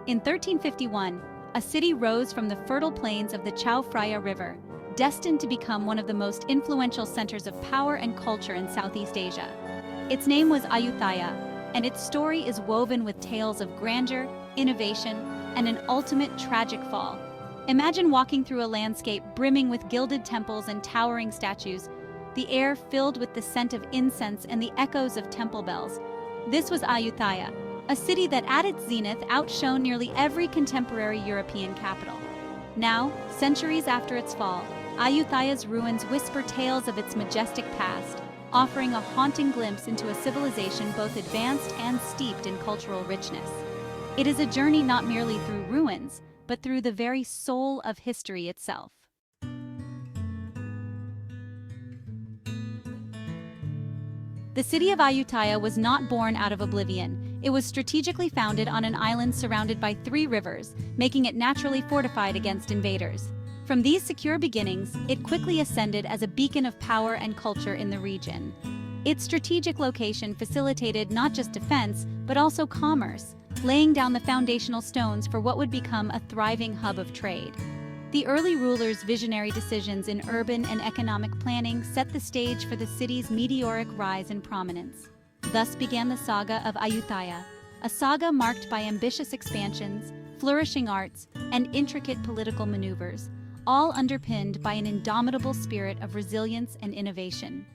In 1351, a city rose from the fertile plains of the Chao Phraya River, destined to become one of the most influential centers of power and culture in Southeast Asia. Its name was Ayutthaya, and its story is woven with tales of grandeur, innovation, and an ultimate tragic fall. Imagine walking through a landscape brimming with gilded temples and towering statues, the air filled with the scent of incense and the echoes of temple bells. This was Ayutthaya, a city that at its zenith outshone nearly every contemporary European capital. Now, centuries after its fall, Ayutthaya's ruins whisper tales of its majestic past, offering a haunting glimpse into a civilization both advanced and steeped in cultural richness. It is a journey not merely through ruins, but through the very soul of history itself. The city of Ayutthaya was not born out of oblivion. It was strategically founded on an island surrounded by 3 rivers, making it naturally fortified against invaders. From these secure beginnings, it quickly ascended as a beacon of power and culture in the region. Its strategic location facilitated not just defense, but also commerce, laying down the foundational stones for what would become a thriving hub of trade. The early rulers' visionary decisions in urban and economic planning set the stage for the city's meteoric rise in prominence. Thus began the saga of Ayutthaya, a saga marked by ambitious expansions, flourishing arts, and intricate political maneuvers, all underpinned by an indomitable spirit of resilience and innovation.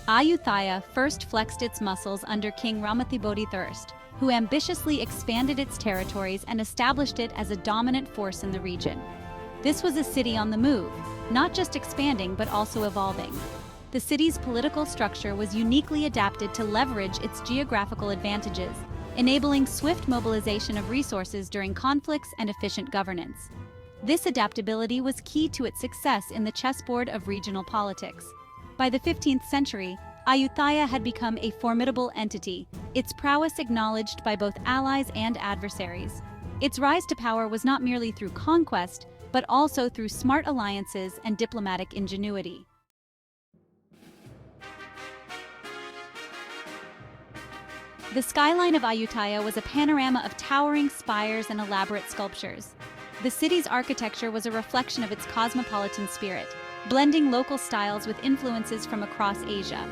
Ayutthaya first flexed its muscles under King Ramathibodi I, who ambitiously expanded its territories and established it as a dominant force in the region. This was a city on the move, not just expanding but also evolving. The city's political structure was uniquely adapted to leverage its geographical advantages, enabling swift mobilization of resources during conflicts and efficient governance. This adaptability was key to its success in the chessboard of regional politics. By the 15th century, Ayutthaya had become a formidable entity, its prowess acknowledged by both allies and adversaries. Its rise to power was not merely through conquest, but also through smart alliances and diplomatic ingenuity. The skyline of Ayutthaya was a panorama of towering spires and elaborate sculptures. The city's architecture was a reflection of its cosmopolitan spirit, blending local styles with influences from across Asia.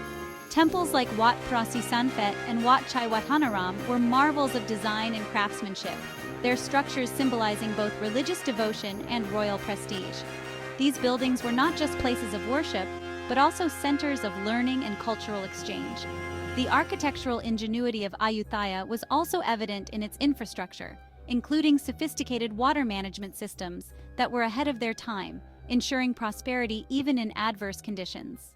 Temples like Wat Prasi Sanphet and Wat Chai Wathanaram were marvels of design and craftsmanship, their structures symbolizing both religious devotion and royal prestige. These buildings were not just places of worship, but also centers of learning and cultural exchange. The architectural ingenuity of Ayutthaya was also evident in its infrastructure, including sophisticated water management systems that were ahead of their time, ensuring prosperity even in adverse conditions.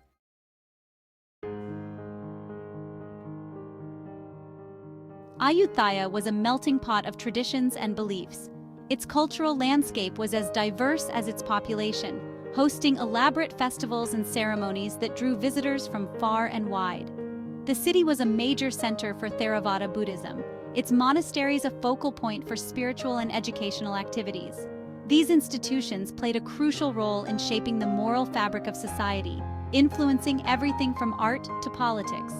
Ayutthaya was a melting pot of traditions and beliefs. Its cultural landscape was as diverse as its population, hosting elaborate festivals and ceremonies that drew visitors from far and wide. The city was a major center for Theravada Buddhism, its monasteries a focal point for spiritual and educational activities. These institutions played a crucial role in shaping the moral fabric of society, influencing everything from art to politics.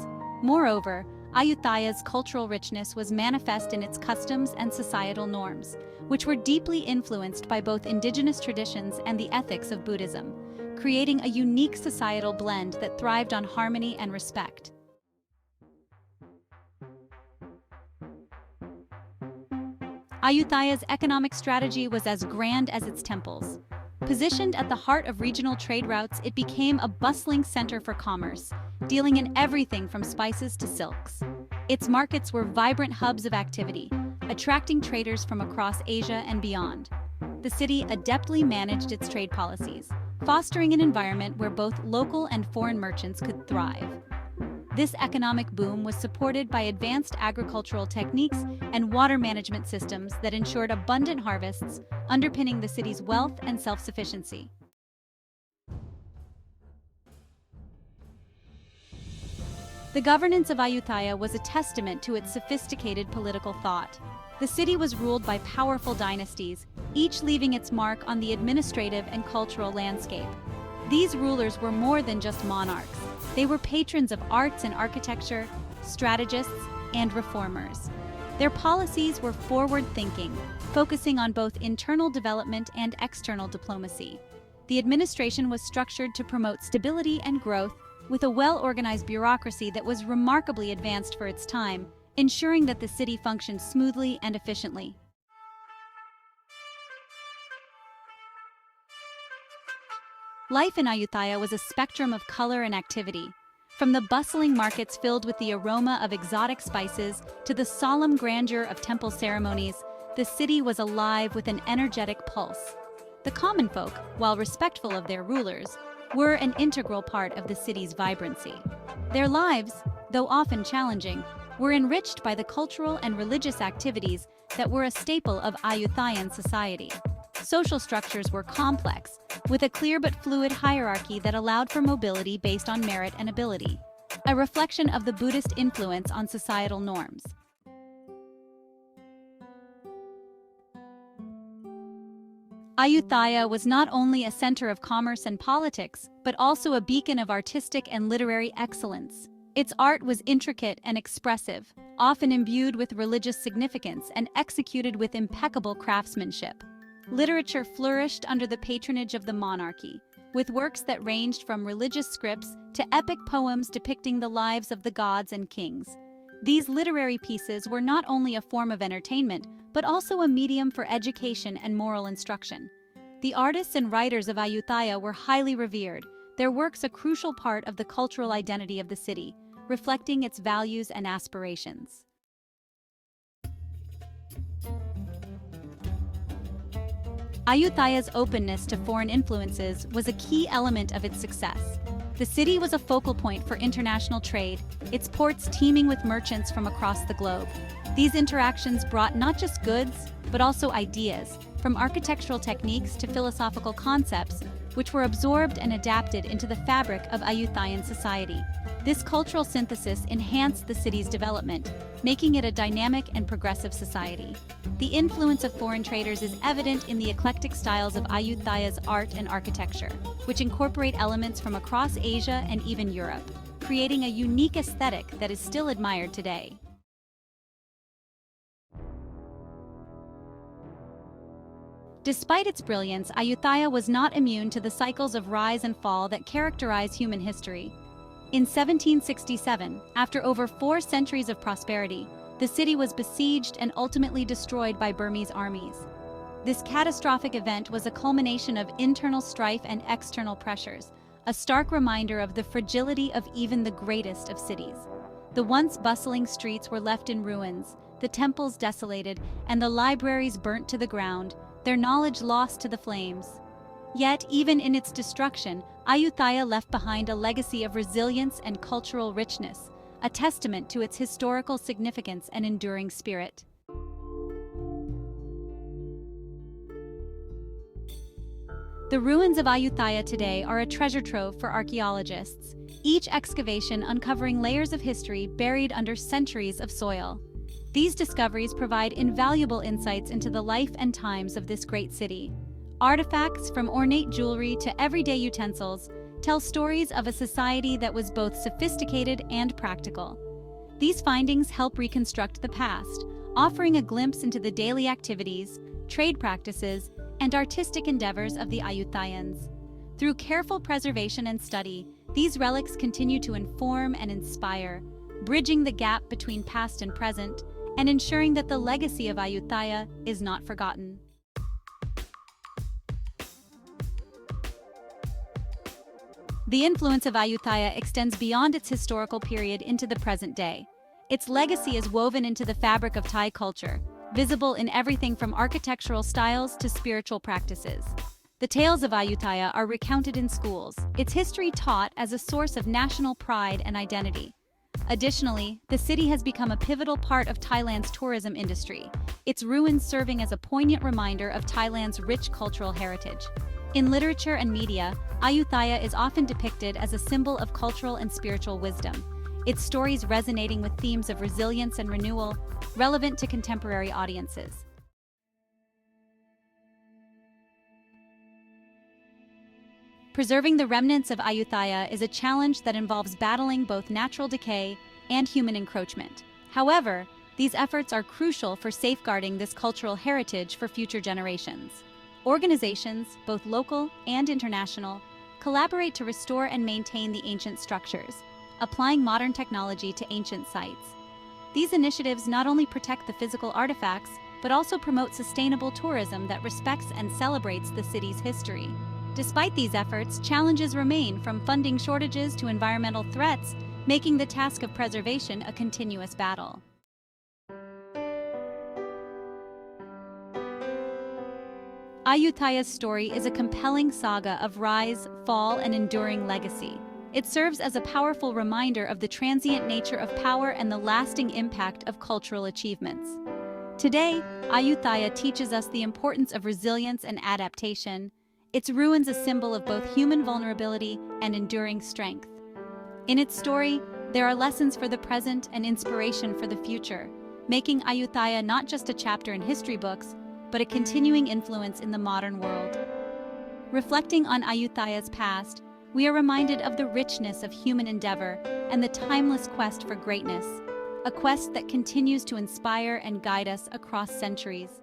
Moreover, Ayutthaya's cultural richness was manifest in its customs and societal norms, which were deeply influenced by both indigenous traditions and the ethics of Buddhism, creating a unique societal blend that thrived on harmony and respect. Ayutthaya's economic strategy was as grand as its temples. Positioned at the heart of regional trade routes, it became a bustling center for commerce, dealing in everything from spices to silks. Its markets were vibrant hubs of activity, attracting traders from across Asia and beyond. The city adeptly managed its trade policies, fostering an environment where both local and foreign merchants could thrive. This economic boom was supported by advanced agricultural techniques and water management systems that ensured abundant harvests, underpinning the city's wealth and self-sufficiency. The governance of Ayutthaya was a testament to its sophisticated political thought. The city was ruled by powerful dynasties, each leaving its mark on the administrative and cultural landscape. These rulers were more than just monarchs. They were patrons of arts and architecture, strategists, and reformers. Their policies were forward-thinking, focusing on both internal development and external diplomacy. The administration was structured to promote stability and growth, with a well-organized bureaucracy that was remarkably advanced for its time, ensuring that the city functioned smoothly and efficiently. Life in Ayutthaya was a spectrum of color and activity. From the bustling markets filled with the aroma of exotic spices to the solemn grandeur of temple ceremonies, the city was alive with an energetic pulse. The common folk, while respectful of their rulers, were an integral part of the city's vibrancy. Their lives, though often challenging, were enriched by the cultural and religious activities that were a staple of Ayutthayan society. Social structures were complex, with a clear but fluid hierarchy that allowed for mobility based on merit and ability, a reflection of the Buddhist influence on societal norms. Ayutthaya was not only a center of commerce and politics, but also a beacon of artistic and literary excellence. Its art was intricate and expressive, often imbued with religious significance and executed with impeccable craftsmanship. Literature flourished under the patronage of the monarchy, with works that ranged from religious scripts to epic poems depicting the lives of the gods and kings. These literary pieces were not only a form of entertainment, but also a medium for education and moral instruction. The artists and writers of Ayutthaya were highly revered, their works a crucial part of the cultural identity of the city, reflecting its values and aspirations. Ayutthaya's openness to foreign influences was a key element of its success. The city was a focal point for international trade, its ports teeming with merchants from across the globe. These interactions brought not just goods, but also ideas, from architectural techniques to philosophical concepts, which were absorbed and adapted into the fabric of Ayutthayan society. This cultural synthesis enhanced the city's development, making it a dynamic and progressive society. The influence of foreign traders is evident in the eclectic styles of Ayutthaya's art and architecture, which incorporate elements from across Asia and even Europe, creating a unique aesthetic that is still admired today. Despite its brilliance, Ayutthaya was not immune to the cycles of rise and fall that characterize human history. In 1767, after over 4 centuries of prosperity, the city was besieged and ultimately destroyed by Burmese armies. This catastrophic event was a culmination of internal strife and external pressures, a stark reminder of the fragility of even the greatest of cities. The once bustling streets were left in ruins, the temples desolated, and the libraries burnt to the ground, their knowledge lost to the flames. Yet, even in its destruction, Ayutthaya left behind a legacy of resilience and cultural richness, a testament to its historical significance and enduring spirit. The ruins of Ayutthaya today are a treasure trove for archaeologists, each excavation uncovering layers of history buried under centuries of soil. These discoveries provide invaluable insights into the life and times of this great city. Artifacts, from ornate jewelry to everyday utensils, tell stories of a society that was both sophisticated and practical. These findings help reconstruct the past, offering a glimpse into the daily activities, trade practices, and artistic endeavors of the Ayutthayans. Through careful preservation and study, these relics continue to inform and inspire, bridging the gap between past and present, and ensuring that the legacy of Ayutthaya is not forgotten. The influence of Ayutthaya extends beyond its historical period into the present day. Its legacy is woven into the fabric of Thai culture, visible in everything from architectural styles to spiritual practices. The tales of Ayutthaya are recounted in schools, its history taught as a source of national pride and identity. Additionally, the city has become a pivotal part of Thailand's tourism industry, its ruins serving as a poignant reminder of Thailand's rich cultural heritage. In literature and media, Ayutthaya is often depicted as a symbol of cultural and spiritual wisdom, its stories resonating with themes of resilience and renewal, relevant to contemporary audiences. Preserving the remnants of Ayutthaya is a challenge that involves battling both natural decay and human encroachment. However, these efforts are crucial for safeguarding this cultural heritage for future generations. Organizations, both local and international, collaborate to restore and maintain the ancient structures, applying modern technology to ancient sites. These initiatives not only protect the physical artifacts, but also promote sustainable tourism that respects and celebrates the city's history. Despite these efforts, challenges remain, from funding shortages to environmental threats, making the task of preservation a continuous battle. Ayutthaya's story is a compelling saga of rise, fall, and enduring legacy. It serves as a powerful reminder of the transient nature of power and the lasting impact of cultural achievements. Today, Ayutthaya teaches us the importance of resilience and adaptation, its ruins a symbol of both human vulnerability and enduring strength. In its story, there are lessons for the present and inspiration for the future, making Ayutthaya not just a chapter in history books, but a continuing influence in the modern world. Reflecting on Ayutthaya's past, we are reminded of the richness of human endeavor and the timeless quest for greatness, a quest that continues to inspire and guide us across centuries.